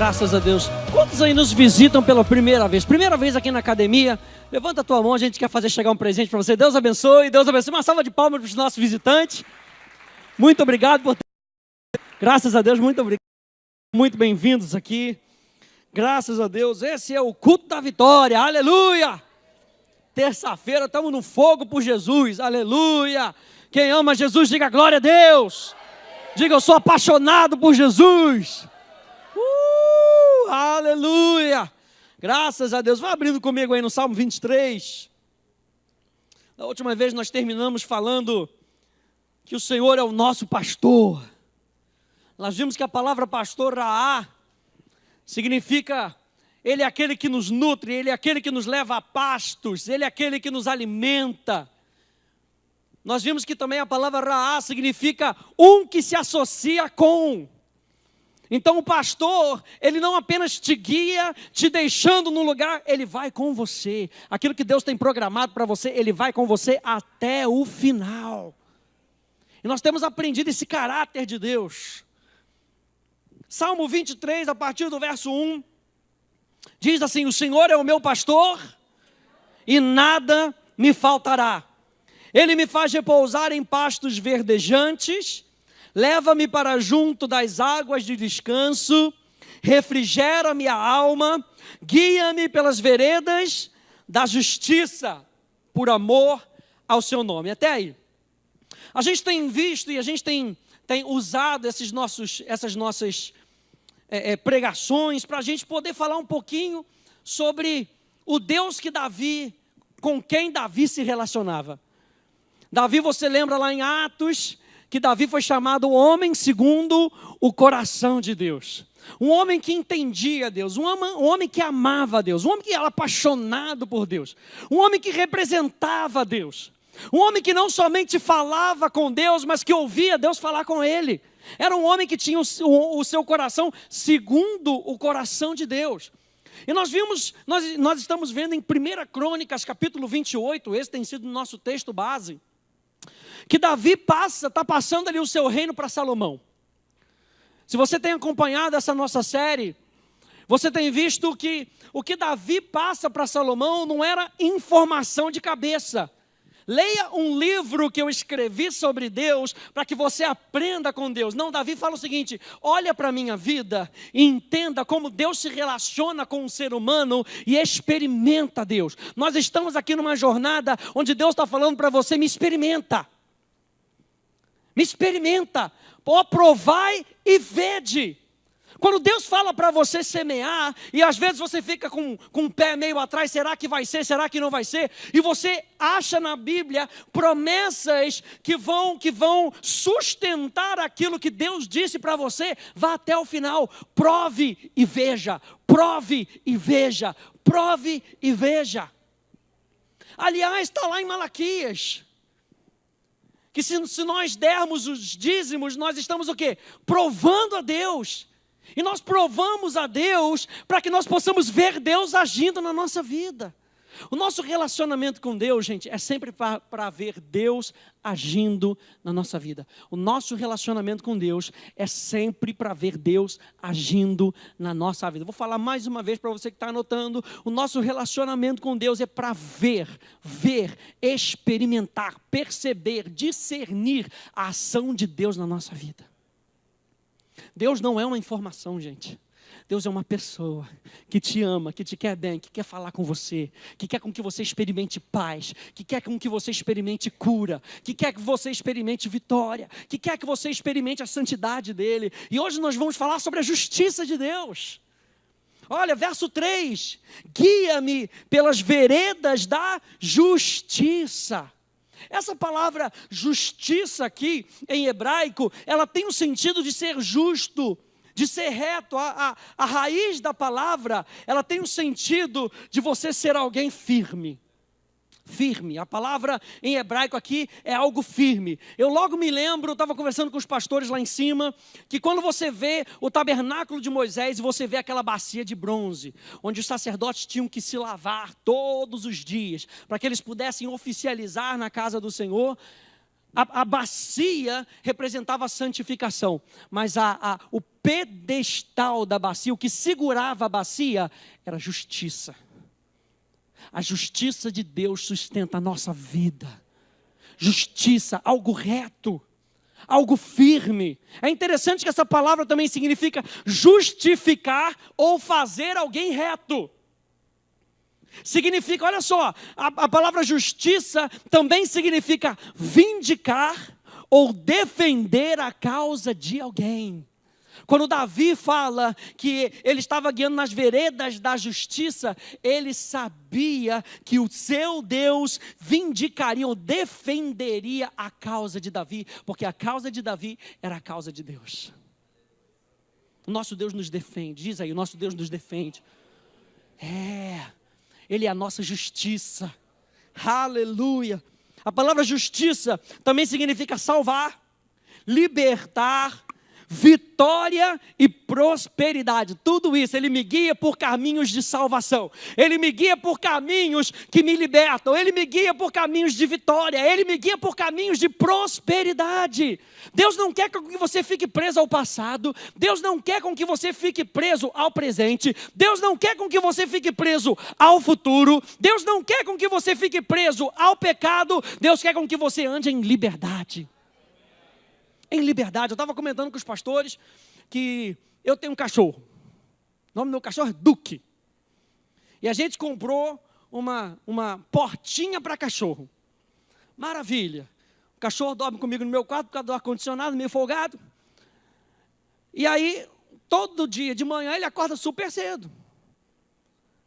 Graças a Deus. Quantos aí nos visitam pela primeira vez? Primeira vez aqui na academia. Levanta a tua mão, a gente quer fazer chegar um presente para você. Deus abençoe, Deus abençoe. Uma salva de palmas para os nossos visitantes. Muito obrigado por ter... Graças a Deus, muito obrigado. Muito bem-vindos aqui. Graças a Deus. Esse é o culto da vitória. Aleluia! Terça-feira estamos no fogo por Jesus. Aleluia! Quem ama Jesus, diga glória a Deus. Diga, eu sou apaixonado por Jesus. Aleluia! Graças a Deus. Vai abrindo comigo aí no Salmo 23. Da última vez nós terminamos falando que o Senhor é o nosso pastor. Nós vimos que a palavra pastor, Raá, significa Ele é aquele que nos nutre, Ele é aquele que nos leva a pastos, Ele é aquele que nos alimenta. Nós vimos que também a palavra Raá significa um que se associa com. Então o pastor, ele não apenas te guia, te deixando no lugar, ele vai com você. Aquilo que Deus tem programado para você, ele vai com você até o final. E nós temos aprendido esse caráter de Deus. Salmo 23, a partir do verso 1, diz assim: o Senhor é o meu pastor e nada me faltará. Ele me faz repousar em pastos verdejantes, leva-me para junto das águas de descanso, refrigera-me a alma, guia-me pelas veredas da justiça, por amor ao seu nome. Até aí. A gente tem visto e a gente tem usado essas nossas pregações para a gente poder falar um pouquinho sobre o Deus com quem Davi se relacionava. Davi, você lembra lá em Atos, que Davi foi chamado o homem segundo o coração de Deus. Um homem que entendia Deus, um homem que amava Deus, um homem que era apaixonado por Deus, um homem que representava Deus, um homem que não somente falava com Deus, mas que ouvia Deus falar com ele. Era um homem que tinha o seu coração segundo o coração de Deus. E nós estamos vendo em 1 Crônicas, capítulo 28, esse tem sido o nosso texto base, que Davi está passando ali o seu reino para Salomão. Se você tem acompanhado essa nossa série, você tem visto que o que Davi passa para Salomão não era informação de cabeça. Leia um livro que eu escrevi sobre Deus para que você aprenda com Deus. Não, Davi fala o seguinte: olha para a minha vida e entenda como Deus se relaciona com o ser humano e experimenta Deus. Nós estamos aqui numa jornada onde Deus está falando para você: me experimenta. Me experimenta, provai e vede. Quando Deus fala para você semear, e às vezes você fica com o pé meio atrás, será que vai ser, será que não vai ser? E você acha na Bíblia promessas que vão sustentar aquilo que Deus disse para você, vá até o final, prove e veja, prove e veja, prove e veja. Aliás, está lá em Malaquias, que se nós dermos os dízimos, nós estamos o quê? Provando a Deus. E nós provamos a Deus para que nós possamos ver Deus agindo na nossa vida. O nosso relacionamento com Deus, gente, é sempre para ver Deus agindo na nossa vida. O nosso relacionamento com Deus é sempre para ver Deus agindo na nossa vida. Vou falar mais uma vez para você que está anotando. O nosso relacionamento com Deus é para ver, experimentar, perceber, discernir a ação de Deus na nossa vida. Deus não é uma informação, gente. Deus é uma pessoa que te ama, que te quer bem, que quer falar com você, que quer com que você experimente paz, que quer com que você experimente cura, que quer que você experimente vitória, que quer que você experimente a santidade dele. E hoje nós vamos falar sobre a justiça de Deus. Olha, verso 3, guia-me pelas veredas da justiça. Essa palavra justiça aqui, em hebraico, ela tem o sentido de ser justo, de ser reto. A raiz da palavra, ela tem o sentido de você ser alguém firme. Firme, a palavra em hebraico aqui é algo firme. Eu logo me lembro, eu estava conversando com os pastores lá em cima, que quando você vê o tabernáculo de Moisés e você vê aquela bacia de bronze, onde os sacerdotes tinham que se lavar todos os dias, para que eles pudessem oficializar na casa do Senhor, A bacia representava a santificação, mas o pedestal da bacia, o que segurava a bacia, era a justiça. A justiça de Deus sustenta a nossa vida. Justiça, algo reto, algo firme. É interessante que essa palavra também significa justificar ou fazer alguém reto. Significa, olha só, a palavra justiça também significa vindicar ou defender a causa de alguém. Quando Davi fala que ele estava guiando nas veredas da justiça, ele sabia que o seu Deus vindicaria ou defenderia a causa de Davi, porque a causa de Davi era a causa de Deus. O nosso Deus nos defende, diz aí, o nosso Deus nos defende. Ele é a nossa justiça. Aleluia. A palavra justiça também significa salvar, libertar, vitória e prosperidade. Tudo isso, Ele me guia por caminhos de salvação. Ele me guia por caminhos que me libertam. Ele me guia por caminhos de vitória. Ele me guia por caminhos de prosperidade. Deus não quer com que você fique preso ao passado. Deus não quer com que você fique preso ao presente. Deus não quer com que você fique preso ao futuro. Deus não quer com que você fique preso ao pecado. Deus quer com que você ande em liberdade. Em liberdade. Eu estava comentando com os pastores que eu tenho um cachorro. O nome do meu cachorro é Duque. E a gente comprou uma portinha para cachorro. Maravilha. O cachorro dorme comigo no meu quarto por causa do ar-condicionado, meio folgado. E aí, todo dia de manhã, ele acorda super cedo.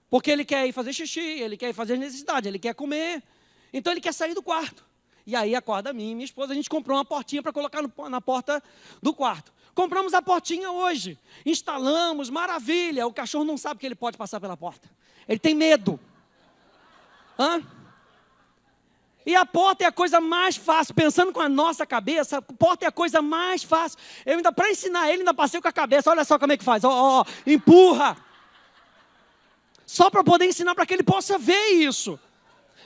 Porque ele quer ir fazer xixi, ele quer ir fazer necessidade, ele quer comer. Então, ele quer sair do quarto. E aí acorda a mim e minha esposa, a gente comprou uma portinha para colocar na porta do quarto. Compramos a portinha hoje, instalamos, maravilha. O cachorro não sabe que ele pode passar pela porta. Ele tem medo. E a porta é a coisa mais fácil, pensando com a nossa cabeça, a porta é a coisa mais fácil. Eu ainda, para ensinar ele, ainda passei com a cabeça, olha só como é que faz, empurra. Só para poder ensinar para que ele possa ver isso.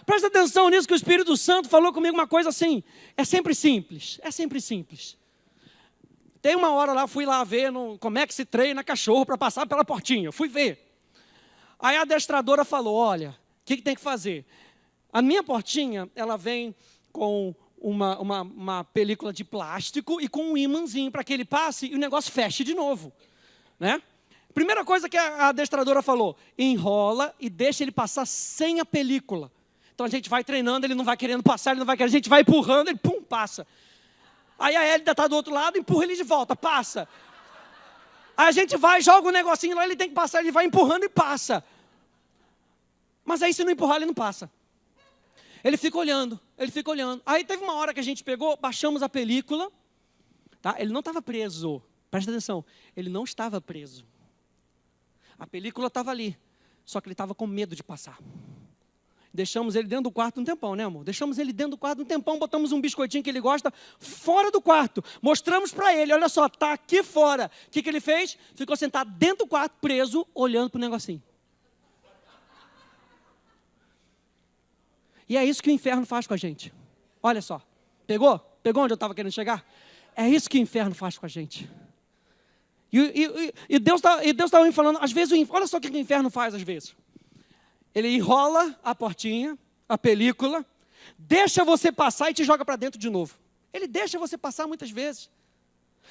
Presta atenção nisso que o Espírito Santo falou comigo uma coisa assim, é sempre simples. Tem uma hora lá, fui lá ver como é que se treina cachorro para passar pela portinha, fui ver. Aí a adestradora falou, olha, o que tem que fazer? A minha portinha, ela vem com uma película de plástico e com um imãzinho para que ele passe e o negócio feche de novo, né? Primeira coisa que a adestradora falou, enrola e deixa ele passar sem a película. Então a gente vai treinando, ele não vai querendo passar, a gente vai empurrando, ele pum, passa. Aí a Hélida está do outro lado, empurra ele de volta, passa. Aí a gente vai, joga um negocinho lá, ele tem que passar, ele vai empurrando e passa. Mas aí se não empurrar, ele não passa. Ele fica olhando. Aí teve uma hora que a gente pegou, baixamos a película, tá? Ele não estava preso, presta atenção, ele não estava preso. A película estava ali, só que ele estava com medo de passar. Deixamos ele dentro do quarto um tempão, né, amor? Deixamos ele dentro do quarto um tempão, botamos um biscoitinho que ele gosta fora do quarto. Mostramos para ele, olha só, está aqui fora. O que ele fez? Ficou sentado dentro do quarto, preso, olhando para o negocinho. E é isso que o inferno faz com a gente. Olha só, pegou? Pegou onde eu estava querendo chegar? É isso que o inferno faz com a gente. E Deus estava me falando, às vezes, olha só o que o inferno faz às vezes. Ele enrola a portinha, a película, deixa você passar e te joga para dentro de novo. Ele deixa você passar muitas vezes.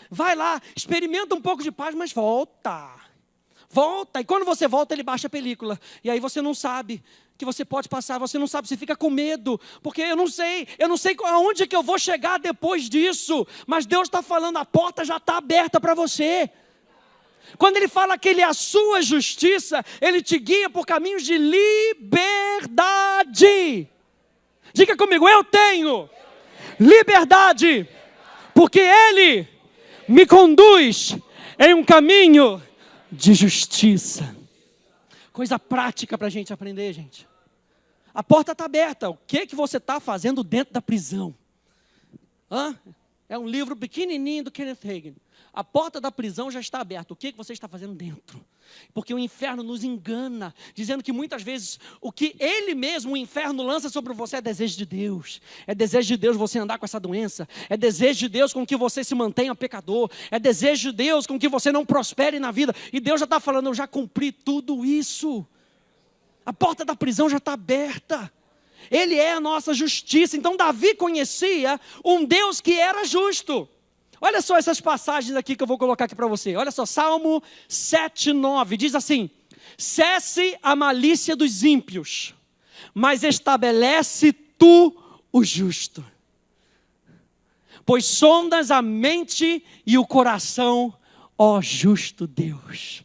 Vai lá, experimenta um pouco de paz, mas volta. Volta, e quando você volta, ele baixa a película. E aí você não sabe que você pode passar, você não sabe, você fica com medo. Porque eu não sei aonde que eu vou chegar depois disso. Mas Deus está falando, a porta já está aberta para você. Quando ele fala que ele é a sua justiça, ele te guia por caminhos de liberdade. Diga comigo, eu tenho liberdade, porque ele me conduz em um caminho de justiça. Coisa prática para a gente aprender, gente. A porta está aberta. O que você está fazendo dentro da prisão? É um livro pequenininho do Kenneth Hagin. A porta da prisão já está aberta. O que você está fazendo dentro? Porque o inferno nos engana, dizendo que muitas vezes o que ele mesmo, o inferno, lança sobre você é desejo de Deus. É desejo de Deus você andar com essa doença. É desejo de Deus com que você se mantenha pecador. É desejo de Deus com que você não prospere na vida. E Deus já está falando, eu já cumpri tudo isso. A porta da prisão já está aberta. Ele é a nossa justiça. Então Davi conhecia um Deus que era justo. Olha só essas passagens aqui que eu vou colocar aqui para você. Olha só, Salmo 7:9 diz assim: cesse a malícia dos ímpios, mas estabelece tu o justo. Pois sondas a mente e o coração, ó justo Deus.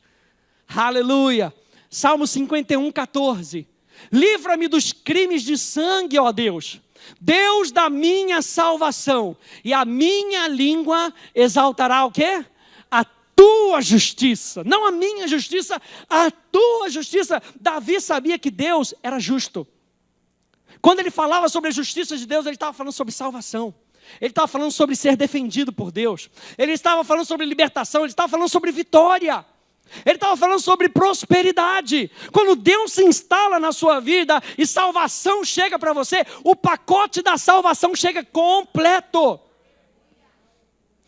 Aleluia. Salmo 51:14. Livra-me dos crimes de sangue, ó Deus. Deus da minha salvação, e a minha língua exaltará o quê? A tua justiça, não a minha justiça, a tua justiça. Davi sabia que Deus era justo. Quando ele falava sobre a justiça de Deus, ele estava falando sobre salvação. Ele estava falando sobre ser defendido por Deus. Ele estava falando sobre libertação, ele estava falando sobre vitória. Ele estava falando sobre prosperidade. Quando Deus se instala na sua vida e salvação chega para você, o pacote da salvação chega completo.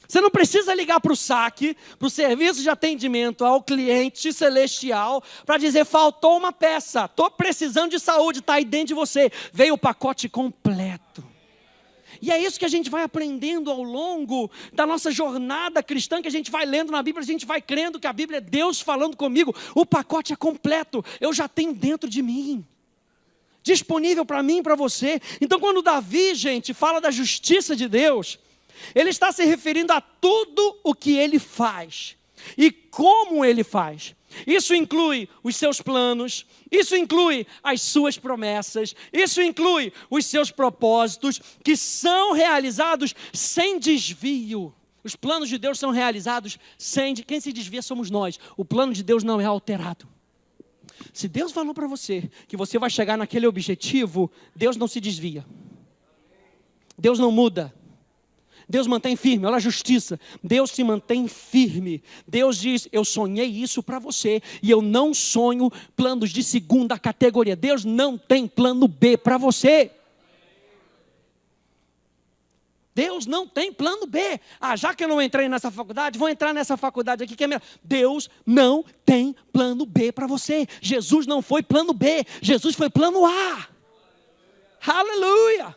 Você não precisa ligar para o saque, para o serviço de atendimento ao cliente celestial, para dizer, faltou uma peça, estou precisando de saúde, está aí dentro de você. Veio o pacote completo. E é isso que a gente vai aprendendo ao longo da nossa jornada cristã, que a gente vai lendo na Bíblia, a gente vai crendo que a Bíblia é Deus falando comigo. O pacote é completo, eu já tenho dentro de mim, disponível para mim e para você. Então quando Davi, gente, fala da justiça de Deus, ele está se referindo a tudo o que ele faz e como ele faz. Isso inclui os seus planos, isso inclui as suas promessas, isso inclui os seus propósitos, que são realizados sem desvio. Os planos de Deus são realizados sem... Quem se desvia somos nós. O plano de Deus não é alterado. Se Deus falou para você que você vai chegar naquele objetivo, Deus não se desvia. Deus não muda. Deus mantém firme, olha a justiça. Deus se mantém firme. Deus diz, eu sonhei isso para você e eu não sonho planos de segunda categoria. Deus não tem plano B para você. Deus não tem plano B. Já que eu não entrei nessa faculdade, vou entrar nessa faculdade aqui que é melhor. Deus não tem plano B para você. Jesus não foi plano B, Jesus foi plano A. Aleluia.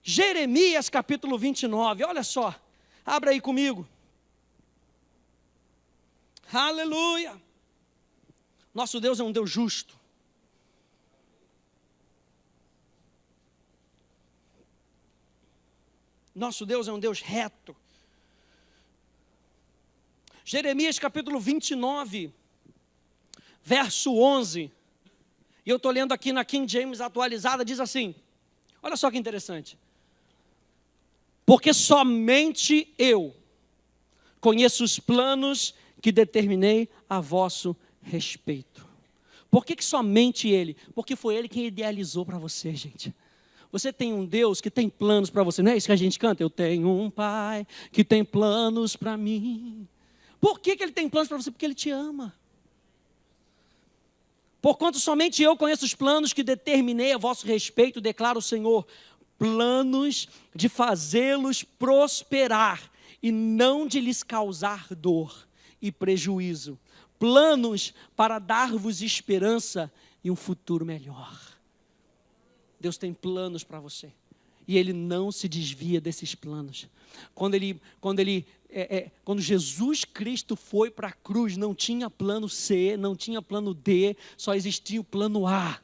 Jeremias capítulo 29, olha só, abra aí comigo. Aleluia. Nosso Deus é um Deus justo. Nosso Deus é um Deus reto. Jeremias capítulo 29, verso 11. E eu estou lendo aqui na King James atualizada, diz assim, olha só que interessante. Porque somente eu conheço os planos que determinei a vosso respeito. Por que somente Ele? Porque foi Ele quem idealizou para você, gente. Você tem um Deus que tem planos para você, não é isso que a gente canta? Eu tenho um Pai que tem planos para mim. Por que Ele tem planos para você? Porque Ele te ama. Porquanto somente eu conheço os planos que determinei a vosso respeito, declara o Senhor. Planos de fazê-los prosperar e não de lhes causar dor e prejuízo. Planos para dar-vos esperança e um futuro melhor. Deus tem planos para você. E Ele não se desvia desses planos. Quando Jesus Cristo foi para a cruz, não tinha plano C, não tinha plano D, só existia o plano A.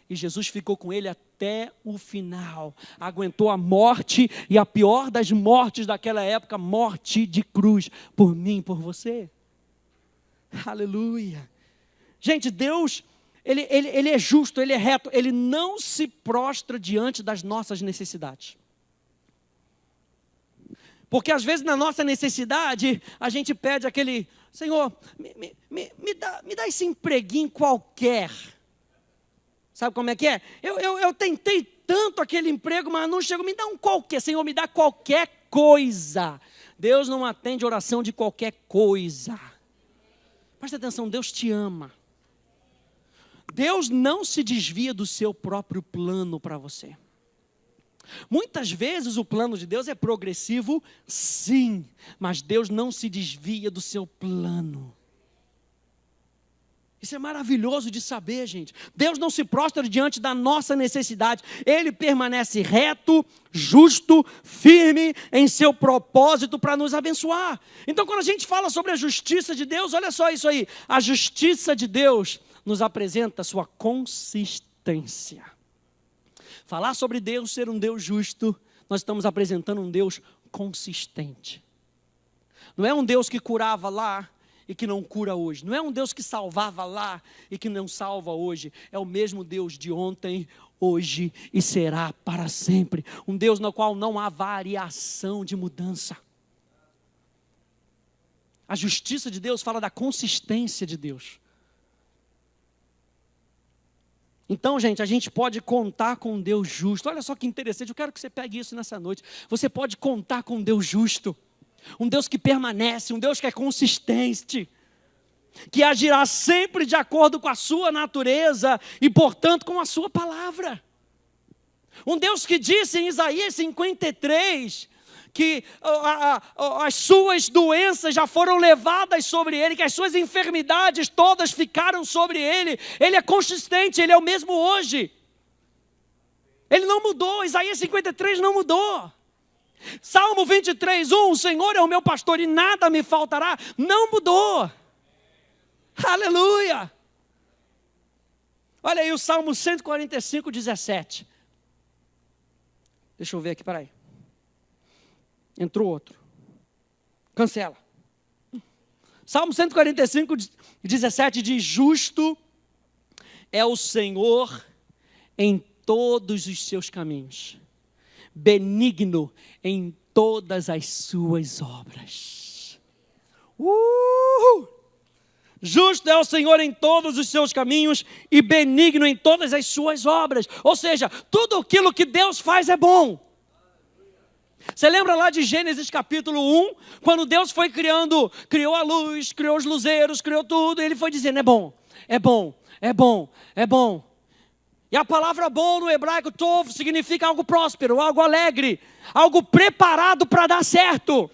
E Jesus ficou com ele até o final. Aguentou a morte e a pior das mortes daquela época, morte de cruz, por mim, por você. Aleluia. Gente, Deus, Ele é justo, Ele é reto, Ele não se prostra diante das nossas necessidades. Porque às vezes na nossa necessidade, a gente pede aquele, Senhor, me dá esse empreguinho qualquer. Sabe como é que é? Eu tentei tanto aquele emprego, mas não chegou. Me dá um qualquer, Senhor, me dá qualquer coisa. Deus não atende oração de qualquer coisa. Presta atenção, Deus te ama. Deus não se desvia do seu próprio plano para você. Muitas vezes o plano de Deus é progressivo, sim, mas Deus não se desvia do seu plano. Isso é maravilhoso de saber, gente. Deus não se prostra diante da nossa necessidade. Ele permanece reto, justo, firme em seu propósito para nos abençoar. Então, quando a gente fala sobre a justiça de Deus, olha só isso aí. A justiça de Deus nos apresenta a sua consistência. Falar sobre Deus ser um Deus justo, nós estamos apresentando um Deus consistente. Não é um Deus que curava lá e que não cura hoje. Não é um Deus que salvava lá e que não salva hoje. É o mesmo Deus de ontem, hoje e será para sempre. Um Deus no qual não há variação de mudança. A justiça de Deus fala da consistência de Deus. Então, gente, a gente pode contar com um Deus justo. Olha só que interessante, eu quero que você pegue isso nessa noite. Você pode contar com um Deus justo. Um Deus que permanece, um Deus que é consistente, que agirá sempre de acordo com a sua natureza e, portanto, com a sua palavra. Um Deus que disse em Isaías 53 que as suas doenças já foram levadas sobre ele, que as suas enfermidades todas ficaram sobre ele. Ele é consistente, ele é o mesmo hoje. Ele não mudou, Isaías 53 não mudou. Salmo 23, 1, o Senhor é o meu pastor e nada me faltará, não mudou. Aleluia. Olha aí o Salmo 145, 17. Deixa eu ver aqui, peraí. Entrou outro. Cancela. Salmo 145, 17 diz: justo é o Senhor em todos os seus caminhos, benigno em todas as suas obras. Justo é o Senhor em todos os seus caminhos e benigno em todas as suas obras. Ou seja, tudo aquilo que Deus faz é bom. Você lembra lá de Gênesis capítulo 1, quando Deus foi criou a luz, criou os luzeiros, criou tudo, e Ele foi dizendo, é bom, é bom, é bom, é bom. E a palavra bom no hebraico, tov, significa algo próspero, algo alegre, algo preparado para dar certo.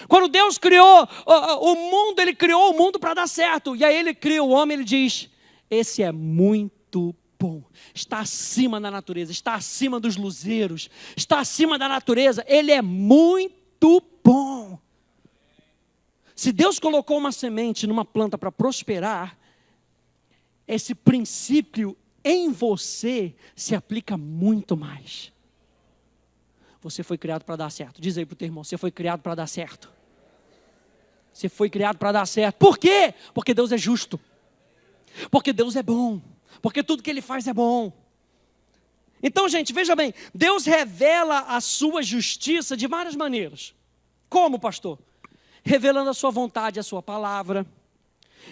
Quando Deus criou o mundo, Ele criou o mundo para dar certo. E aí Ele cria o homem, Ele diz, esse é muito bom. Está acima da natureza, está acima dos luzeiros, está acima da natureza. Ele é muito bom. Se Deus colocou uma semente numa planta para prosperar, esse princípio em você se aplica muito mais. Você foi criado para dar certo. Diz aí para o teu irmão, você foi criado para dar certo. Você foi criado para dar certo. Por quê? Porque Deus é justo. Porque Deus é bom. Porque tudo que Ele faz é bom. Então, gente, veja bem, Deus revela a sua justiça de várias maneiras. Como, pastor? Revelando a sua vontade, a sua palavra.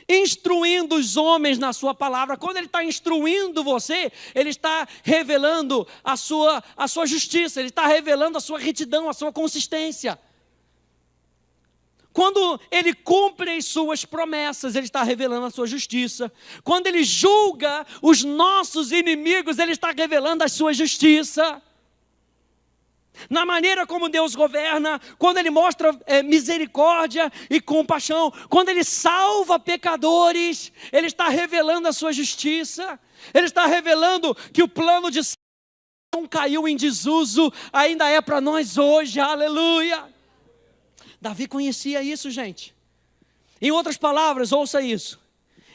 Instruindo os homens na sua palavra. Quando Ele está instruindo você, Ele está revelando a sua justiça, Ele está revelando a sua retidão, a sua consistência. Quando Ele cumpre as suas promessas, Ele está revelando a sua justiça. Quando Ele julga os nossos inimigos, Ele está revelando a sua justiça. Na maneira como Deus governa, quando Ele mostra misericórdia e compaixão, quando Ele salva pecadores, Ele está revelando a sua justiça. Ele está revelando que o plano de salvação não caiu em desuso, ainda é para nós hoje, aleluia. Davi conhecia isso, gente. Em outras palavras, ouça isso.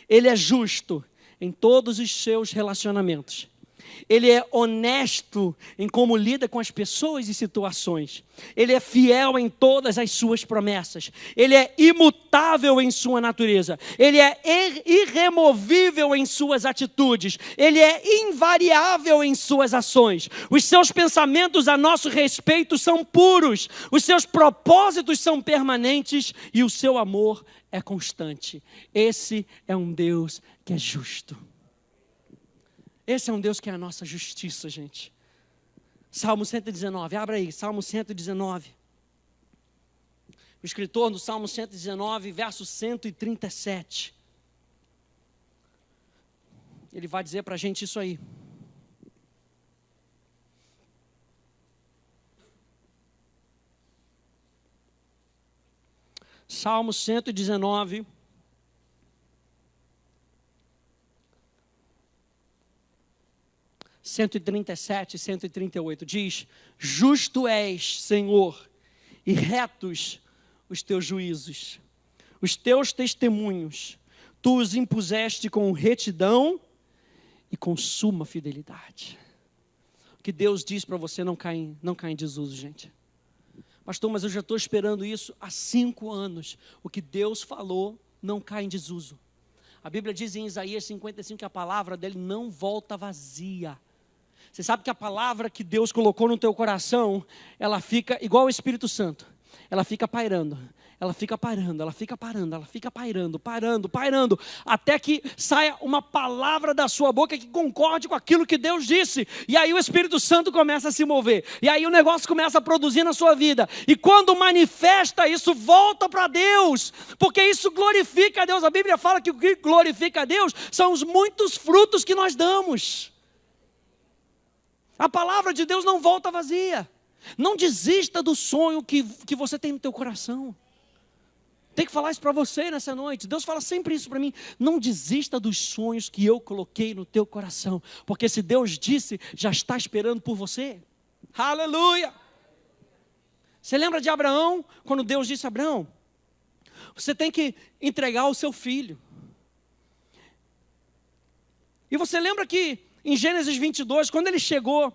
Ele é justo em todos os seus relacionamentos. Ele é honesto em como lida com as pessoas e situações. Ele é fiel em todas as suas promessas. Ele é imutável em sua natureza. Ele é irremovível em suas atitudes. Ele é invariável em suas ações. Os seus pensamentos a nosso respeito são puros. Os seus propósitos são permanentes e o seu amor é constante. Esse é um Deus que é justo. Esse é um Deus que é a nossa justiça, gente. Salmo 119, abra aí, Salmo 119. O escritor do Salmo 119, verso 137. Ele vai dizer para a gente isso aí. Salmo 119. (137 e 138) diz: justo és, Senhor, e retos os teus juízos, os teus testemunhos, tu os impuseste com retidão e com suma fidelidade. O que Deus diz para você não cai em desuso, gente. Pastor, mas eu já estou esperando isso há 5 anos. O que Deus falou não cai em desuso. A Bíblia diz em Isaías 55 que a palavra dele não volta vazia. Você sabe que a palavra que Deus colocou no teu coração, ela fica igual ao Espírito Santo. Ela fica pairando, ela fica parando, ela fica parando, ela fica pairando, pairando, até que saia uma palavra da sua boca que concorde com aquilo que Deus disse. E aí o Espírito Santo começa a se mover. E aí o negócio começa a produzir na sua vida. E quando manifesta isso, volta para Deus, porque isso glorifica a Deus. A Bíblia fala que o que glorifica a Deus são os muitos frutos que nós damos. A palavra de Deus não volta vazia. Não desista do sonho que você tem no teu coração. Tem que falar isso para você nessa noite. Deus fala sempre isso para mim. Não desista dos sonhos que eu coloquei no teu coração. Porque se Deus disse, já está esperando por você. Aleluia! Você lembra de Abraão? Quando Deus disse a Abraão, você tem que entregar o seu filho. E você lembra que em Gênesis 22, quando ele chegou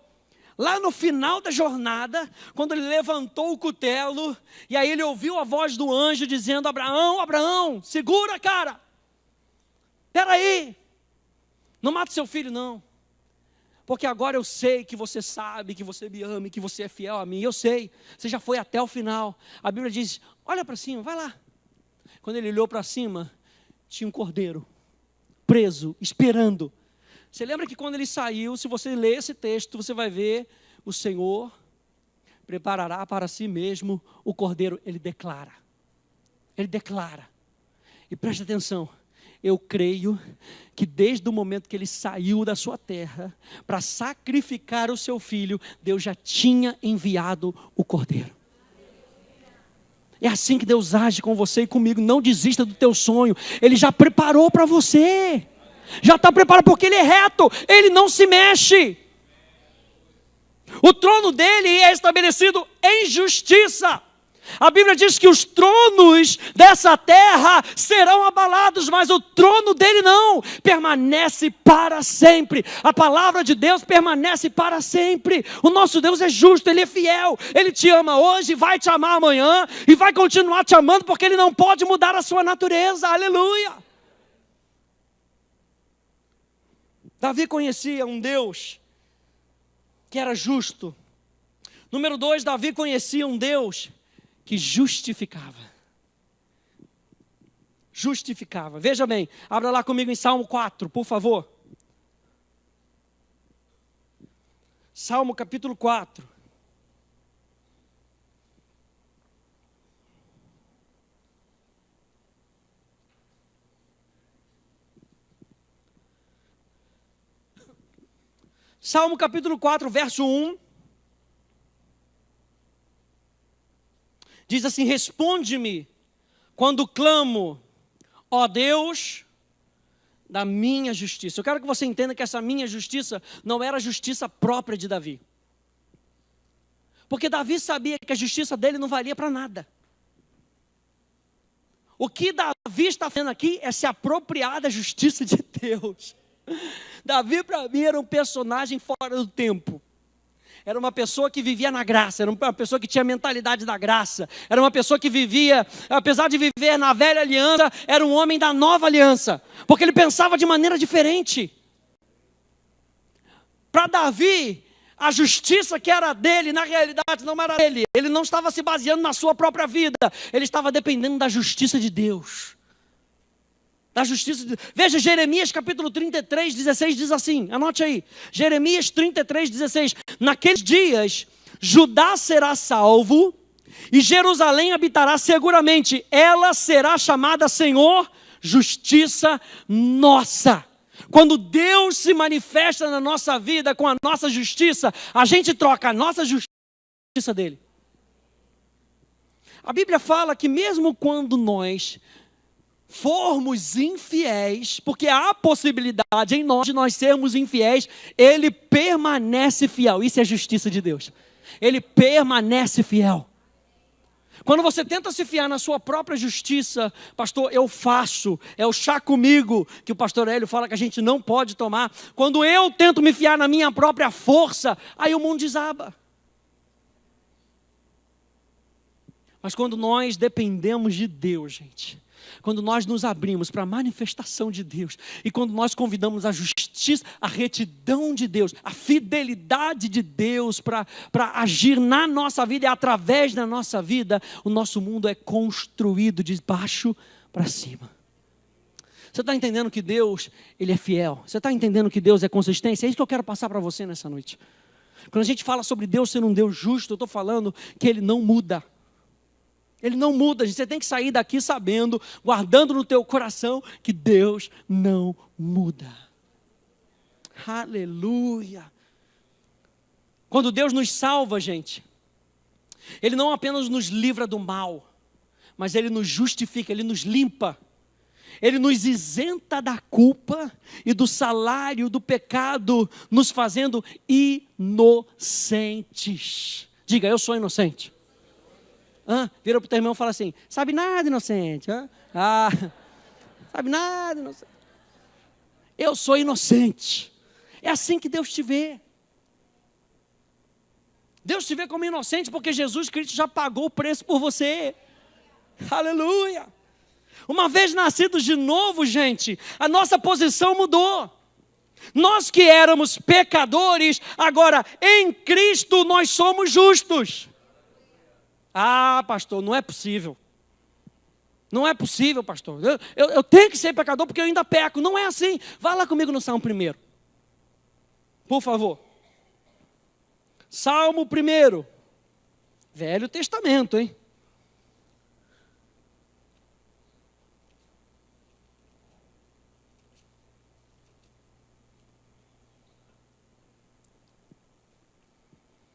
lá no final da jornada, quando ele levantou o cutelo, e aí ele ouviu a voz do anjo dizendo: Abraão, Abraão, segura, cara. Espera aí. Não mata seu filho, não. Porque agora eu sei que você sabe, que você me ama, que você é fiel a mim. Eu sei, você já foi até o final. A Bíblia diz: olha para cima, vai lá. Quando ele olhou para cima, tinha um cordeiro preso, esperando. Você lembra que quando ele saiu, se você ler esse texto, você vai ver o Senhor preparará para si mesmo o cordeiro. Ele declara. Ele declara. E preste atenção, eu creio que desde o momento que ele saiu da sua terra para sacrificar o seu filho, Deus já tinha enviado o cordeiro. É assim que Deus age com você e comigo. Não desista do teu sonho. Ele já preparou para você. Já está preparado porque ele é reto, ele não se mexe. O trono dele é estabelecido em justiça. A Bíblia diz que os tronos dessa terra serão abalados, mas o trono dele não, permanece para sempre. A palavra de Deus permanece para sempre. O nosso Deus é justo, ele é fiel. Ele te ama hoje, vai te amar amanhã e vai continuar te amando, porque ele não pode mudar a sua natureza. Aleluia. Davi conhecia um Deus que era justo. Número 2, Davi conhecia um Deus que justificava. Justificava. Veja bem, abra lá comigo em Salmo 4, por favor. Salmo capítulo 4. Salmo capítulo 4, verso 1. Diz assim: responde-me quando clamo, ó Deus, da minha justiça. Eu quero que você entenda que essa minha justiça não era a justiça própria de Davi. Porque Davi sabia que a justiça dele não valia para nada. O que Davi está fazendo aqui é se apropriar da justiça de Deus. Davi para mim era um personagem fora do tempo. Era uma pessoa que vivia na graça, era uma pessoa que tinha a mentalidade da graça, era uma pessoa que vivia, apesar de viver na velha aliança, era um homem da nova aliança, porque ele pensava de maneira diferente. Para Davi, a justiça que era dele, na realidade não era dele. Ele não estava se baseando na sua própria vida, ele estava dependendo da justiça de Deus. Da justiça de Deus. Veja, Jeremias capítulo 33, 16 diz assim, anote aí. Jeremias 33, 16. Naqueles dias, Judá será salvo e Jerusalém habitará seguramente. Ela será chamada Senhor, justiça nossa. Quando Deus se manifesta na nossa vida com a nossa justiça, a gente troca a nossa justiça dele. A Bíblia fala que mesmo quando nós formos infiéis, porque há a possibilidade em nós de nós sermos infiéis, ele permanece fiel. Isso é a justiça de Deus. Ele permanece fiel. Quando você tenta se fiar na sua própria justiça, pastor, eu faço, é o chá comigo, que o pastor Hélio fala que a gente não pode tomar. Quando eu tento me fiar na minha própria força, aí o mundo desaba. Mas quando nós dependemos de Deus, gente, quando nós nos abrimos para a manifestação de Deus, e quando nós convidamos a justiça, a retidão de Deus, a fidelidade de Deus para agir na nossa vida e através da nossa vida, o nosso mundo é construído de baixo para cima. Você está entendendo que Deus, Ele é fiel? Você está entendendo que Deus é consistente? É isso que eu quero passar para você nessa noite. Quando a gente fala sobre Deus ser um Deus justo, eu estou falando que Ele não muda. Ele não muda, você tem que sair daqui sabendo, guardando no teu coração, que Deus não muda. Aleluia. Quando Deus nos salva, gente, Ele não apenas nos livra do mal, mas Ele nos justifica, Ele nos limpa. Ele nos isenta da culpa e do salário do pecado, nos fazendo inocentes. Diga, eu sou inocente. Vira para o teu irmão e fala assim, sabe nada, inocente. Sabe nada, inocente. Eu sou inocente. É assim que Deus te vê. Deus te vê como inocente porque Jesus Cristo já pagou o preço por você. Aleluia. Uma vez nascidos de novo, gente, a nossa posição mudou. Nós que éramos pecadores, agora em Cristo nós somos justos. Pastor, não é possível. Não é possível, pastor. Eu tenho que ser pecador porque eu ainda peco. Não é assim. Vá lá comigo no Salmo 1. Por favor. Salmo 1. Velho Testamento, hein?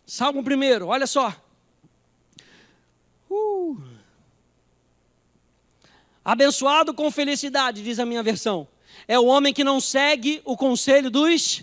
Salmo 1, olha só. Abençoado com felicidade, diz a minha versão, é o homem que não segue o conselho dos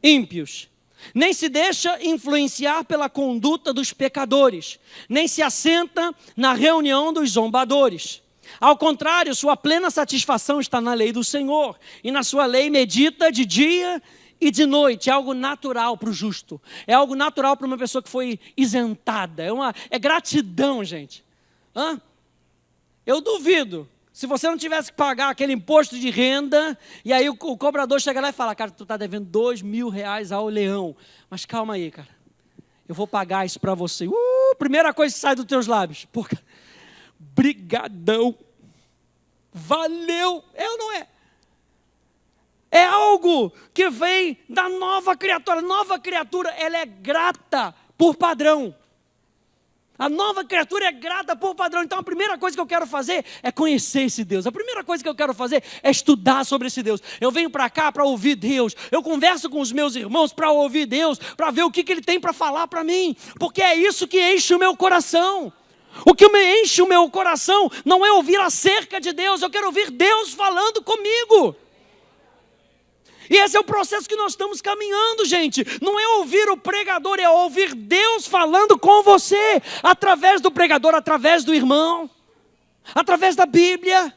ímpios, nem se deixa influenciar pela conduta dos pecadores, nem se assenta na reunião dos zombadores. Ao contrário, sua plena satisfação está na lei do Senhor, e na sua lei medita de dia e de noite. É algo natural para o justo, é algo natural para uma pessoa que foi isentada, é gratidão, gente. Eu duvido, se você não tivesse que pagar aquele imposto de renda, e aí o cobrador chega lá e fala, cara, tu está devendo R$2.000 ao leão, mas calma aí, cara, eu vou pagar isso para você. Primeira coisa que sai dos teus lábios, pô, cara, brigadão, valeu, é ou não é? É algo que vem da nova criatura. A nova criatura, ela é grata por padrão. A nova criatura é grata por padrão. Então a primeira coisa que eu quero fazer é conhecer esse Deus. A primeira coisa que eu quero fazer é estudar sobre esse Deus. Eu venho para cá para ouvir Deus. Eu converso com os meus irmãos para ouvir Deus, para ver o que Ele tem para falar para mim. Porque é isso que enche o meu coração. O que me enche o meu coração não é ouvir acerca de Deus. Eu quero ouvir Deus falando comigo. E esse é o processo que nós estamos caminhando, gente. Não é ouvir o pregador, é ouvir Deus falando com você. Através do pregador, através do irmão. Através da Bíblia.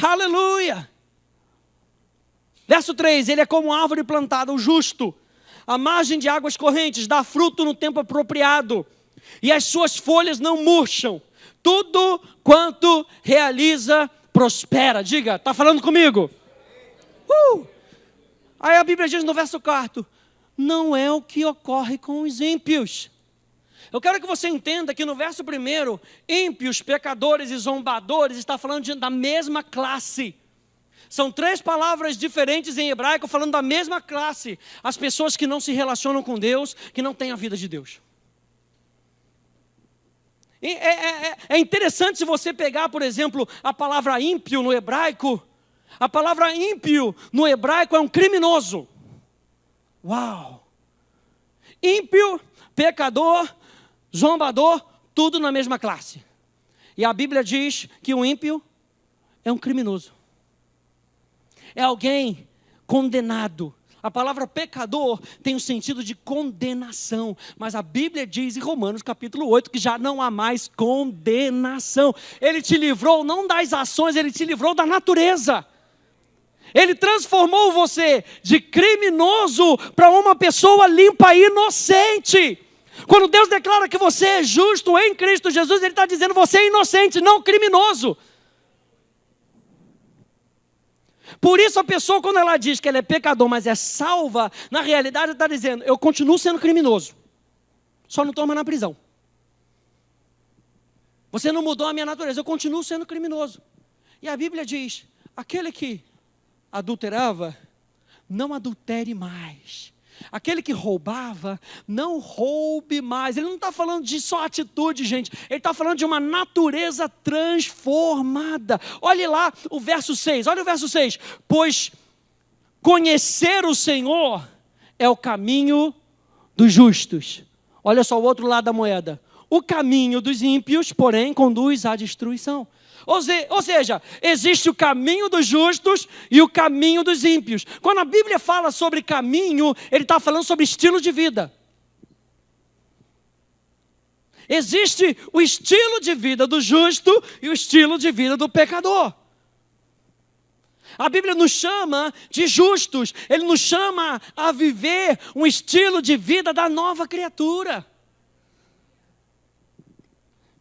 Aleluia. Verso 3, ele é como árvore plantada, o justo, à margem de águas correntes, dá fruto no tempo apropriado. E as suas folhas não murcham. Tudo quanto realiza, prospera. Diga, está falando comigo? Aí a Bíblia diz no verso 4, não é o que ocorre com os ímpios. Eu quero que você entenda que no verso 1, ímpios, pecadores e zombadores, está falando da mesma classe. São 3 palavras diferentes em hebraico falando da mesma classe. As pessoas que não se relacionam com Deus, que não têm a vida de Deus. É interessante se você pegar, por exemplo, a palavra ímpio no hebraico. A palavra ímpio no hebraico é um criminoso. Uau! Ímpio, pecador, zombador, tudo na mesma classe. E a Bíblia diz que o ímpio é um criminoso. É alguém condenado. A palavra pecador tem o sentido de condenação, mas a Bíblia diz em Romanos capítulo 8 que já não há mais condenação. Ele te livrou não das ações, ele te livrou da natureza. Ele transformou você de criminoso para uma pessoa limpa e inocente. Quando Deus declara que você é justo em Cristo Jesus, Ele está dizendo que você é inocente, não criminoso. Por isso a pessoa, quando ela diz que ela é pecador, mas é salva, na realidade está dizendo, eu continuo sendo criminoso, só não estou mais na prisão. Você não mudou a minha natureza, eu continuo sendo criminoso. E a Bíblia diz, aquele que adulterava, não adultere mais. Aquele que roubava, não roube mais. Ele não está falando de só atitude, gente. Ele está falando de uma natureza transformada. Olhe lá o verso 6. Olha o verso 6. Pois conhecer o Senhor é o caminho dos justos. Olha só o outro lado da moeda. O caminho dos ímpios, porém, conduz à destruição. Ou seja, existe o caminho dos justos e o caminho dos ímpios. Quando a Bíblia fala sobre caminho, ele está falando sobre estilo de vida. Existe o estilo de vida do justo e o estilo de vida do pecador. A Bíblia nos chama de justos, ele nos chama a viver um estilo de vida da nova criatura.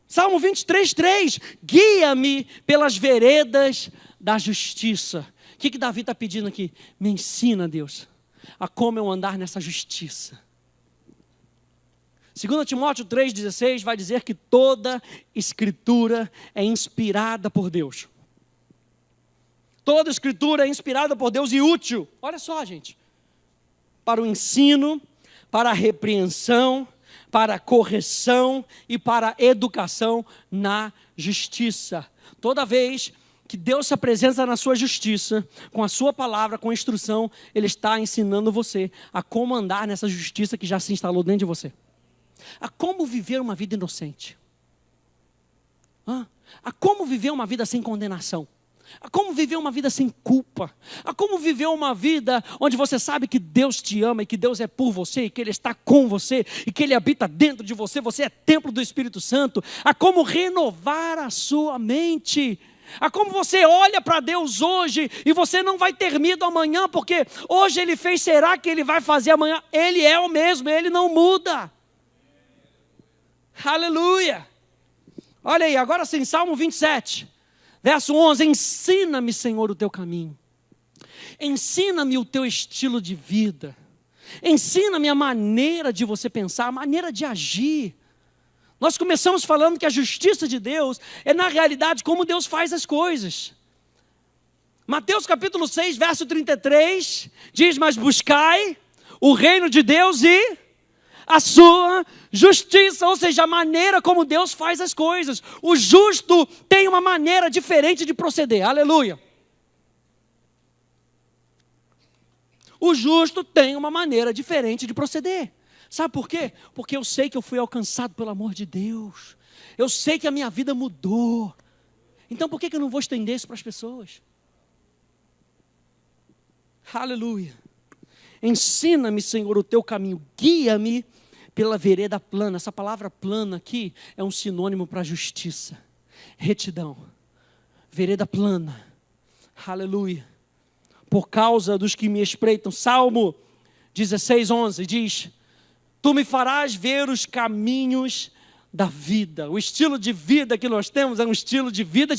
Salmo 23:3, guia-me pelas veredas da justiça. O que Davi está pedindo aqui? Me ensina, Deus, a como eu andar nessa justiça. 2 Timóteo 3,16 vai dizer que toda escritura é inspirada por Deus. Toda escritura é inspirada por Deus e útil. Olha só, gente. Para o ensino, para a repreensão, para a correção e para a educação na justiça. Toda vez que Deus se apresenta na sua justiça, com a sua palavra, com a instrução, Ele está ensinando você a como andar nessa justiça que já se instalou dentro de você. A como viver uma vida inocente. A como viver uma vida sem condenação. A como viver uma vida sem culpa. A como viver uma vida onde você sabe que Deus te ama e que Deus é por você e que Ele está com você e que Ele habita dentro de você. Você é templo do Espírito Santo. A como renovar a sua mente. A como você olha para Deus hoje e você não vai ter medo amanhã, porque hoje Ele fez, será que Ele vai fazer amanhã? Ele é o mesmo, Ele não muda. Aleluia. Olha aí, agora sim, Salmo 27. Verso 11, ensina-me, Senhor, o teu caminho. Ensina-me o teu estilo de vida. Ensina-me a maneira de você pensar, a maneira de agir. Nós começamos falando que a justiça de Deus é, na realidade, como Deus faz as coisas. Mateus capítulo 6, verso 33, diz, mas buscai o reino de Deus e a sua justiça, ou seja, a maneira como Deus faz as coisas. O justo tem uma maneira diferente de proceder, aleluia. O justo tem uma maneira diferente de proceder. Sabe por quê? Porque eu sei que eu fui alcançado pelo amor de Deus. Eu sei que a minha vida mudou. Então por que eu não vou estender isso para as pessoas? Aleluia. Ensina-me, Senhor, o teu caminho, guia-me pela vereda plana. Essa palavra plana aqui é um sinônimo para justiça, retidão, vereda plana, aleluia, por causa dos que me espreitam. Salmo 16:11 diz, tu me farás ver os caminhos da vida. O estilo de vida que nós temos é um estilo de vida,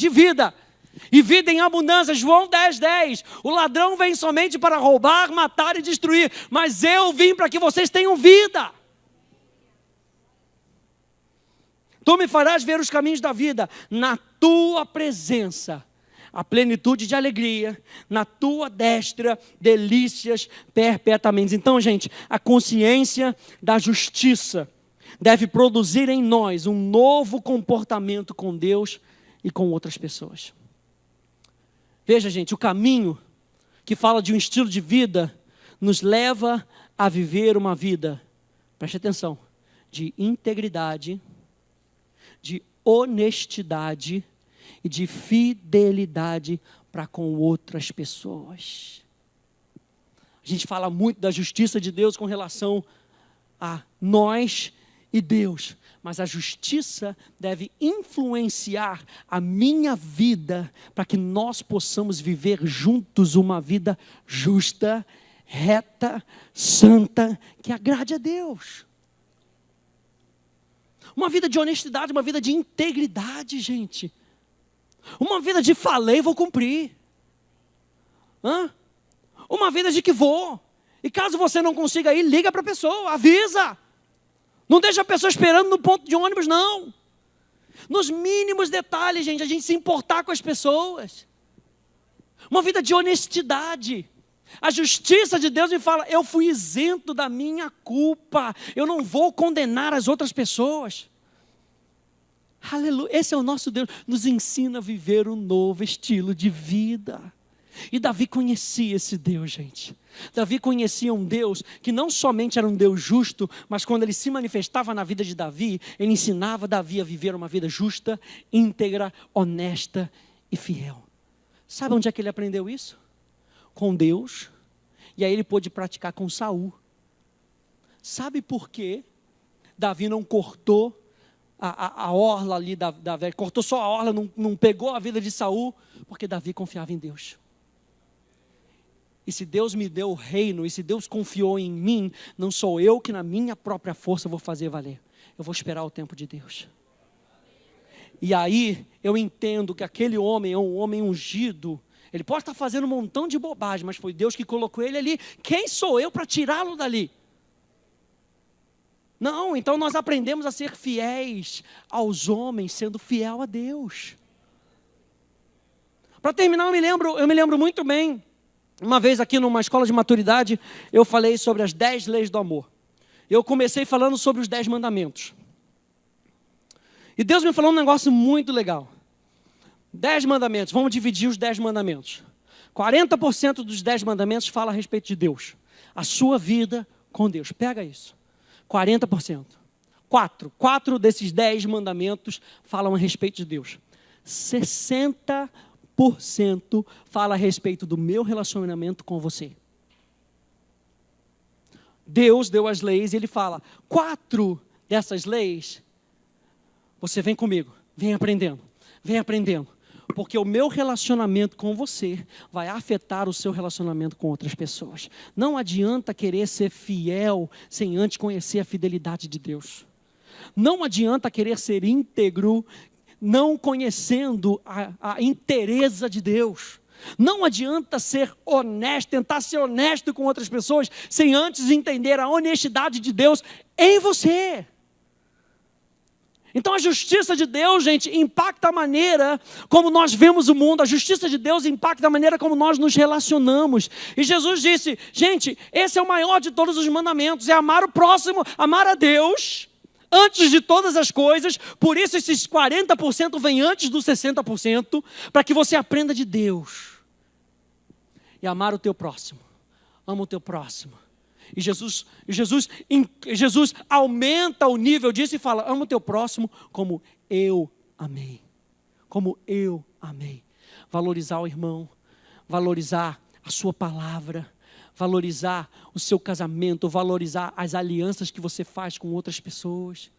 e vida em abundância. João 10:10, o ladrão vem somente para roubar, matar e destruir, mas eu vim para que vocês tenham vida. Tu me farás ver os caminhos da vida. Na tua presença, a plenitude de alegria. Na tua destra, delícias perpetuamente. Então, gente, a consciência da justiça deve produzir em nós um novo comportamento com Deus e com outras pessoas. Veja, gente, o caminho que fala de um estilo de vida nos leva a viver uma vida, preste atenção, de integridade, de honestidade e de fidelidade para com outras pessoas. A gente fala muito da justiça de Deus com relação a nós e Deus, mas a justiça deve influenciar a minha vida para que nós possamos viver juntos uma vida justa, reta, santa, que agrade a Deus. Uma vida de honestidade, uma vida de integridade, gente. Uma vida de falei, vou cumprir. Uma vida de que vou. E caso você não consiga ir, liga para a pessoa, avisa. Não deixa a pessoa esperando no ponto de ônibus, não. Nos mínimos detalhes, gente, a gente se importar com as pessoas. Uma vida de honestidade. A justiça de Deus me fala, eu fui isento da minha culpa. Eu não vou condenar as outras pessoas. Aleluia, esse é o nosso Deus. Nos ensina a viver um novo estilo de vida. E Davi conhecia esse Deus, gente. Davi conhecia um Deus que não somente era um Deus justo, mas quando ele se manifestava na vida de Davi, ele ensinava Davi a viver uma vida justa, íntegra, honesta e fiel. Sabe onde é que ele aprendeu isso? Com Deus. E aí ele pôde praticar com Saul. Sabe por quê Davi não cortou a orla ali da velha, cortou só a orla, não pegou a vida de Saul? Porque Davi confiava em Deus. E se Deus me deu o reino, e se Deus confiou em mim, não sou eu que na minha própria força vou fazer valer. Eu vou esperar o tempo de Deus. E aí eu entendo que aquele homem é um homem ungido. Ele pode estar fazendo um montão de bobagem, mas foi Deus que colocou ele ali. Quem sou eu para tirá-lo dali? Não, então nós aprendemos a ser fiéis aos homens, sendo fiel a Deus. Para terminar, eu me lembro muito bem. Uma vez aqui numa escola de maturidade, eu falei sobre as 10 leis do amor. Eu comecei falando sobre os 10 mandamentos. E Deus me falou um negócio muito legal. 10 mandamentos, vamos dividir os 10 mandamentos. 40% dos 10 mandamentos fala a respeito de Deus. A sua vida com Deus. Pega isso. 40%. 4 desses 10 mandamentos falam a respeito de Deus. 60% fala a respeito do meu relacionamento com você. Deus deu as leis e Ele fala, 4 dessas leis, você vem comigo, vem aprendendo, porque o meu relacionamento com você vai afetar o seu relacionamento com outras pessoas. Não adianta querer ser fiel sem antes conhecer a fidelidade de Deus. Não adianta querer ser íntegro não conhecendo a inteireza de Deus. Não adianta ser honesto, tentar ser honesto com outras pessoas, sem antes entender a honestidade de Deus em você. Então a justiça de Deus, gente, impacta a maneira como nós vemos o mundo. A justiça de Deus impacta a maneira como nós nos relacionamos. E Jesus disse, gente, esse é o maior de todos os mandamentos, é amar o próximo, amar a Deus antes de todas as coisas. Por isso esses 40% vêm antes dos 60%, para que você aprenda de Deus. E amar o teu próximo. Ama o teu próximo. E Jesus aumenta o nível disso e fala, ama o teu próximo como eu amei. Como eu amei. Valorizar o irmão, valorizar a sua palavra, valorizar o seu casamento, valorizar as alianças que você faz com outras pessoas.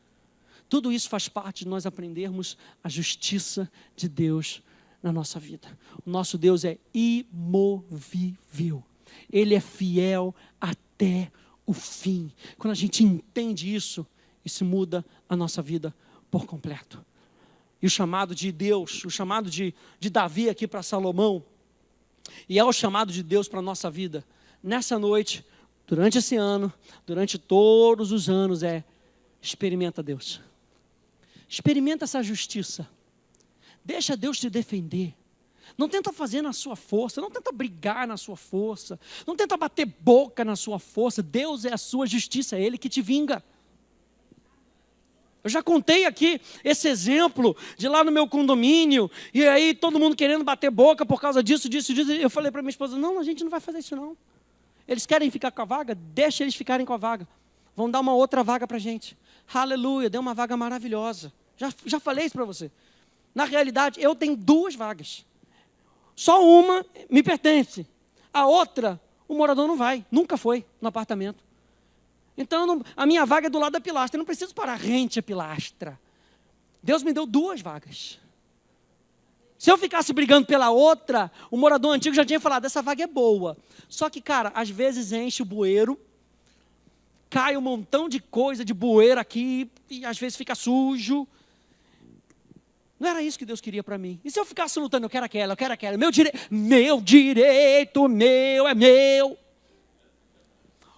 Tudo isso faz parte de nós aprendermos a justiça de Deus na nossa vida. O nosso Deus é imovível. Ele é fiel até o fim. Quando a gente entende isso muda a nossa vida por completo. E o chamado de Deus, o chamado de Davi aqui para Salomão, e é o chamado de Deus para a nossa vida, nessa noite, durante esse ano, durante todos os anos, experimenta Deus. Experimenta essa justiça. Deixa Deus te defender. Não tenta fazer na sua força, não tenta brigar na sua força, não tenta bater boca na sua força. Deus é a sua justiça, é Ele que te vinga. Eu já contei aqui esse exemplo de lá no meu condomínio, e aí todo mundo querendo bater boca por causa disso. Eu falei para minha esposa, não, a gente não vai fazer isso não. Eles querem ficar com a vaga? Deixa eles ficarem com a vaga. Vão dar uma outra vaga para a gente. Aleluia, deu uma vaga maravilhosa. Já falei isso para você. Na realidade, eu tenho 2 vagas. Só uma me pertence. A outra, o morador não vai, nunca foi no apartamento. Então, a minha vaga é do lado da pilastra. Eu não preciso parar rente a pilastra. Deus me deu 2 vagas. Se eu ficasse brigando pela outra, o morador antigo já tinha falado, essa vaga é boa. Só que, cara, às vezes enche o bueiro, cai um montão de coisa de bueiro aqui, e às vezes fica sujo. Não era isso que Deus queria para mim. E se eu ficasse lutando, eu quero aquela, meu direito é meu.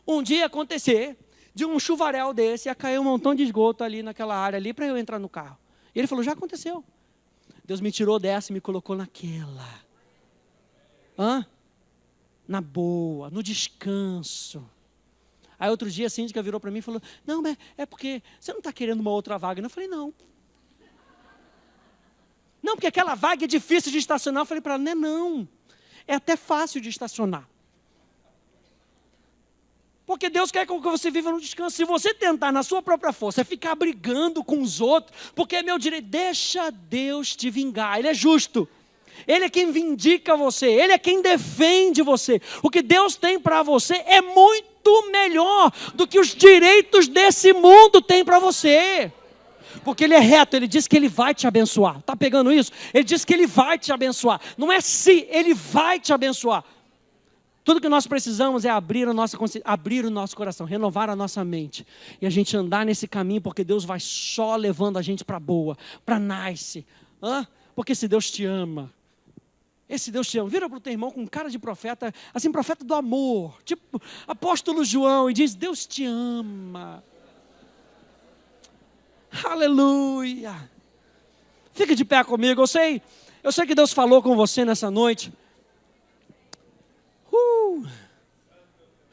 Um dia acontecer de um chuvarel desse, ia cair um montão de esgoto ali naquela área ali para eu entrar no carro. E ele falou, já aconteceu. Deus me tirou dessa e me colocou naquela. Na boa, no descanso. Aí outro dia a síndica virou para mim e falou, não, mas é porque você não está querendo uma outra vaga. Eu falei, não. Não, porque aquela vaga é difícil de estacionar. Eu falei para ela, não. É até fácil de estacionar. Porque Deus quer que você viva no descanso. Se você tentar na sua própria força ficar brigando com os outros, porque é meu direito, deixa Deus te vingar. Ele é justo. Ele é quem vindica você. Ele é quem defende você. O que Deus tem para você é muito melhor do que os direitos desse mundo têm para você. Porque Ele é reto, Ele diz que Ele vai te abençoar. Está pegando isso? Ele diz que Ele vai te abençoar. Não é se, Ele vai te abençoar. Tudo que nós precisamos é abrir o nosso coração, renovar a nossa mente. E a gente andar nesse caminho, porque Deus vai só levando a gente para boa, para nice. Porque esse Deus te ama. Esse Deus te ama. Vira para o teu irmão com cara de profeta, assim, profeta do amor. Tipo apóstolo João, e diz, Deus te ama. Aleluia. Fica de pé comigo. Eu sei que Deus falou com você nessa noite.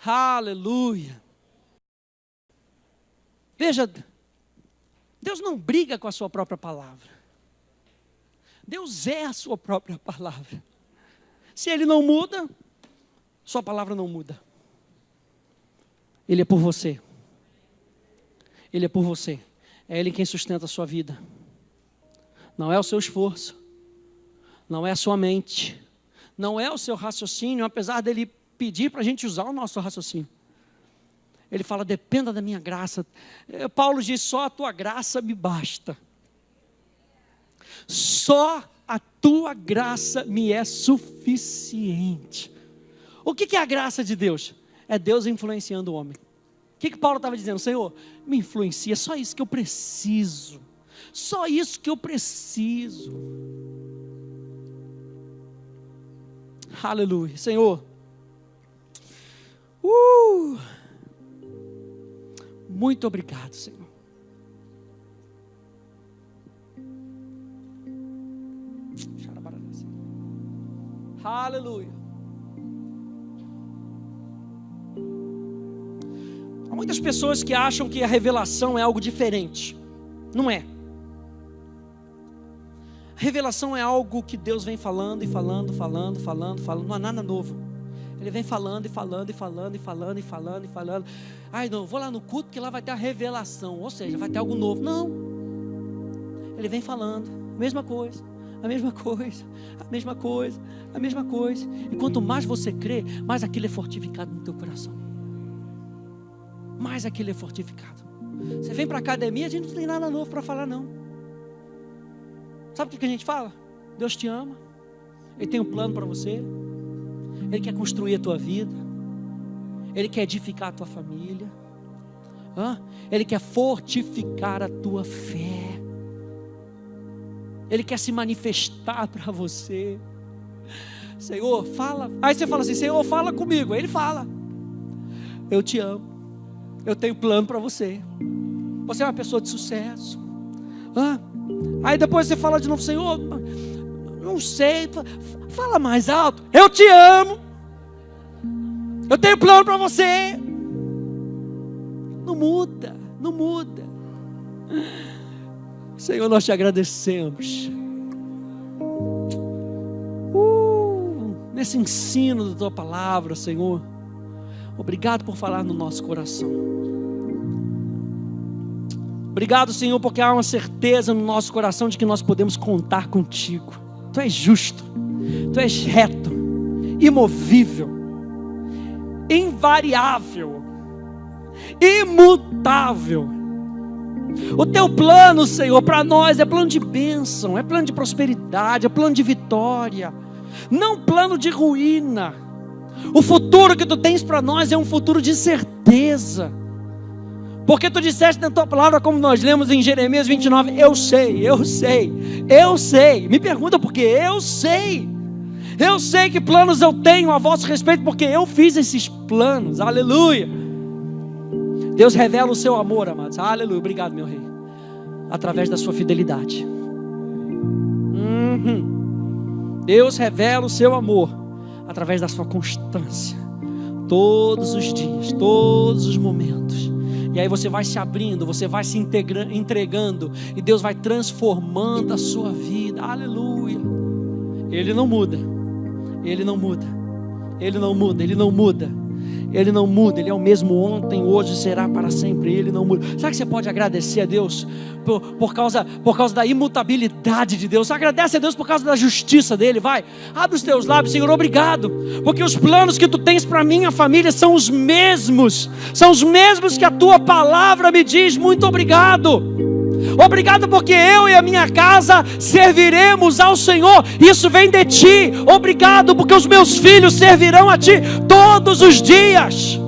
Aleluia. Veja, Deus não briga com a sua própria palavra. Deus é a sua própria palavra. Se Ele não muda, sua palavra não muda. Ele é por você. Ele é por você. É Ele quem sustenta a sua vida. Não é o seu esforço. Não é a sua mente. Não é o seu raciocínio, apesar dele pedir para a gente usar o nosso raciocínio. Ele fala, dependa da minha graça. Paulo diz, só a tua graça me basta. Só a tua graça me é suficiente. O que é a graça de Deus? É Deus influenciando o homem. O que Paulo estava dizendo? Senhor, me influencia, só isso que eu preciso. Só isso que eu preciso. Aleluia. Senhor, muito obrigado, Senhor. Aleluia. Há muitas pessoas que acham que a revelação é algo diferente. Não é. A revelação é algo que Deus vem falando e falando. Não há nada novo. Ele vem falando e falando. Ai, não, vou lá no culto que lá vai ter a revelação. Ou seja, vai ter algo novo. Não. Ele vem falando, a mesma coisa. E quanto mais você crê, mais aquilo é fortificado no teu coração. Mais aquilo é fortificado. Você vem para a academia, a gente não tem nada novo para falar, não. Sabe o que a gente fala? Deus te ama. Ele tem um plano para você. Ele quer construir a tua vida. Ele quer edificar a tua família. Ele quer fortificar a tua fé. Ele quer se manifestar para você. Senhor, fala. Aí você fala assim, Senhor, fala comigo. Aí Ele fala, eu te amo. Eu tenho plano para você. Você é uma pessoa de sucesso. Aí depois você fala de novo: Senhor, não sei, fala mais alto. Eu te amo, eu tenho plano para você. Não muda, não muda. Senhor, nós te agradecemos nesse ensino da tua palavra, Senhor. Obrigado por falar no nosso coração. Obrigado, Senhor, porque há uma certeza no nosso coração de que nós podemos contar contigo. Tu és justo, tu és reto, imovível, invariável, imutável. O teu plano, Senhor, para nós é plano de bênção, é plano de prosperidade, é plano de vitória, não plano de ruína. O futuro que tu tens para nós é um futuro de certeza, porque tu disseste na tua palavra, como nós lemos em Jeremias 29, eu sei, eu sei, eu sei. Me pergunta por quê? Eu sei que planos eu tenho a vosso respeito, porque eu fiz esses planos. Aleluia. Deus revela o seu amor, amados. Aleluia. Obrigado, meu rei. Através da sua fidelidade. Deus revela o seu amor através da sua constância. Todos os dias, todos os momentos. E aí você vai se abrindo, você vai se entregando, e Deus vai transformando a sua vida. Aleluia. Ele não muda. Ele não muda. Ele não muda. Ele não muda. Ele não muda, Ele é o mesmo ontem, hoje, será para sempre. Ele não muda. Será que você pode agradecer a Deus por causa da imutabilidade de Deus? Agradece a Deus por causa da justiça dEle. Vai, abre os teus lábios: Senhor, obrigado, porque os planos que Tu tens para minha família são os mesmos que a Tua palavra me diz. Muito obrigado. Obrigado porque eu e a minha casa serviremos ao Senhor. Isso vem de Ti. Obrigado porque os meus filhos servirão a Ti todos os dias.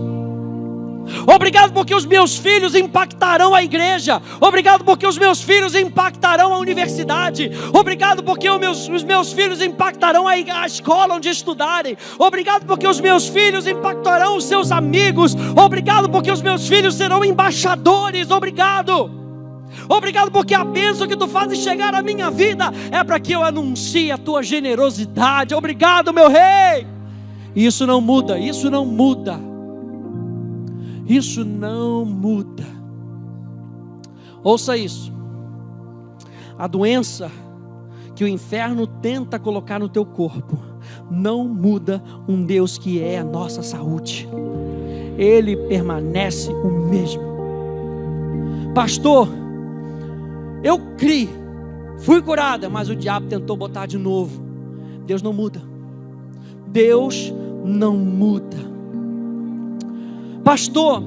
Obrigado porque os meus filhos impactarão a igreja. Obrigado porque os meus filhos impactarão a universidade. Obrigado porque os meus filhos impactarão a escola onde estudarem. Obrigado porque os meus filhos impactarão os seus amigos. Obrigado porque os meus filhos serão embaixadores. Obrigado porque a bênção que Tu fazes chegar à minha vida é para que eu anuncie a Tua generosidade. Obrigado, meu rei. Isso não muda, isso não muda. Isso não muda. Ouça isso. A doença que o inferno tenta colocar no teu corpo não muda um Deus que é a nossa saúde. Ele permanece o mesmo. Pastor, eu criei, fui curada, mas o diabo tentou botar de novo. Deus não muda. Deus não muda. Pastor,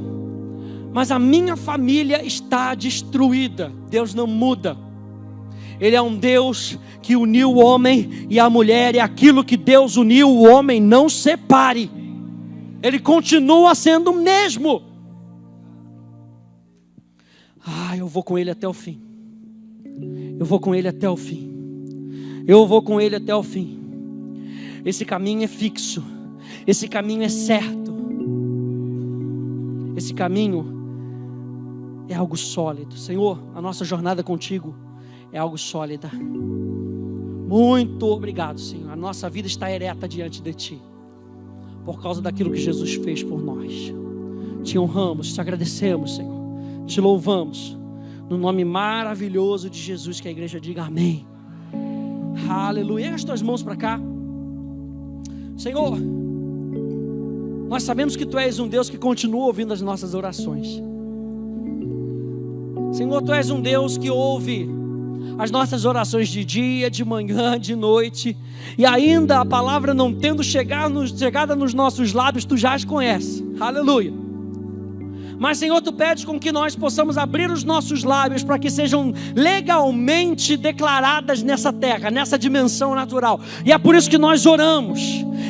mas a minha família está destruída. Deus não muda. Ele é um Deus que uniu o homem e a mulher, e aquilo que Deus uniu, o homem não separe. Ele continua sendo o mesmo. Eu vou com Ele até o fim. Eu vou com Ele até o fim. Eu vou com Ele até o fim. Esse caminho é fixo. Esse caminho é certo. Esse caminho é algo sólido. Senhor, a nossa jornada contigo é algo sólida. Muito obrigado, Senhor. A nossa vida está ereta diante de Ti, por causa daquilo que Jesus fez por nós. Te honramos, Te agradecemos, Senhor. Te louvamos. No nome maravilhoso de Jesus, que a igreja diga amém. Aleluia. Erga as tuas mãos para cá. Senhor, nós sabemos que Tu és um Deus que continua ouvindo as nossas orações. Senhor, Tu és um Deus que ouve as nossas orações de dia, de manhã, de noite. E ainda a palavra não tendo chegada nos nossos lábios, Tu já as conheces. Aleluia. Mas, Senhor, Tu pedes com que nós possamos abrir os nossos lábios para que sejam legalmente declaradas nessa terra, nessa dimensão natural. E é por isso que nós oramos.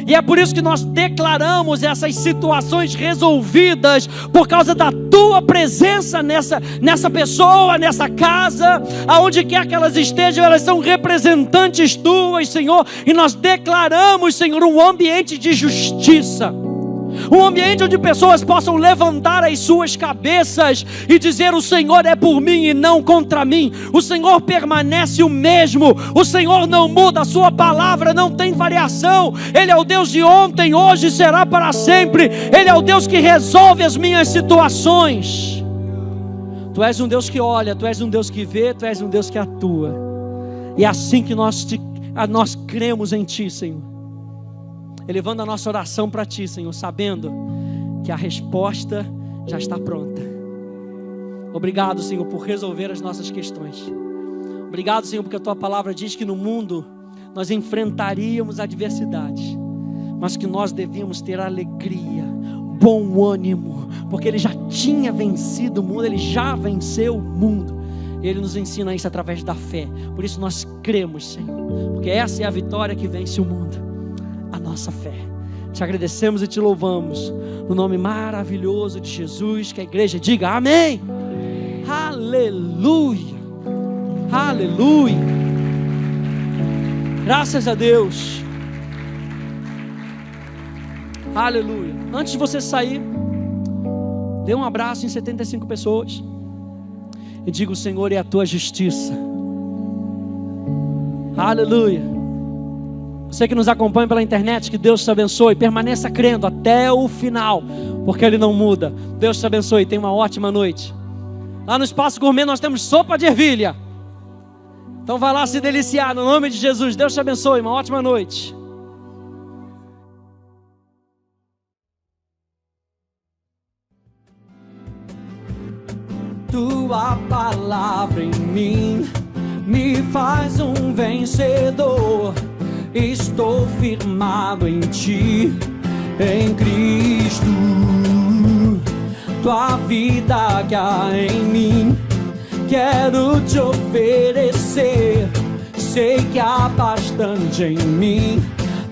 E é por isso que nós declaramos essas situações resolvidas, por causa da Tua presença nessa pessoa, nessa casa, aonde quer que elas estejam, elas são representantes Tuas, Senhor. E nós declaramos, Senhor, um ambiente de justiça. um ambiente onde pessoas possam levantar as suas cabeças e dizer: o Senhor é por mim e não contra mim, o Senhor permanece o mesmo, o Senhor não muda, a sua palavra não tem variação, Ele é o Deus de ontem, hoje e será para sempre, Ele é o Deus que resolve as minhas situações. Tu és um Deus que olha, Tu és um Deus que vê, Tu és um Deus que atua, e é assim que nós cremos em Ti, Senhor, elevando a nossa oração para Ti, Senhor, sabendo que a resposta já está pronta. Obrigado, Senhor, por resolver as nossas questões. Obrigado, Senhor, porque a Tua palavra diz que no mundo nós enfrentaríamos adversidades, mas que nós devíamos ter alegria, bom ânimo, porque Ele já tinha vencido o mundo, Ele já venceu o mundo. Ele nos ensina isso através da fé. Por isso nós cremos, Senhor, porque essa é a vitória que vence o mundo, a nossa fé. Te agradecemos e Te louvamos, no nome maravilhoso de Jesus. Que a igreja diga amém. Aleluia, aleluia. Graças a Deus. Aleluia. Antes de você sair, dê um abraço em 75 pessoas e diga: o Senhor é a tua justiça. Aleluia. Você que nos acompanha pela internet, que Deus te abençoe. Permaneça crendo até o final, porque Ele não muda. Deus te abençoe, tenha uma ótima noite. Lá no Espaço Gourmet nós temos sopa de ervilha, então vai lá se deliciar no nome de Jesus. Deus te abençoe, uma ótima noite. Tua palavra em mim me faz um vencedor. Estou firmado em Ti, em Cristo. Tua vida que há em mim, quero Te oferecer. Sei que há bastante em mim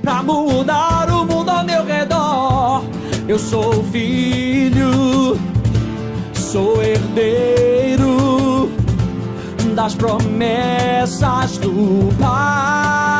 pra mudar o mundo ao meu redor. Eu sou filho, sou herdeiro das promessas do Pai.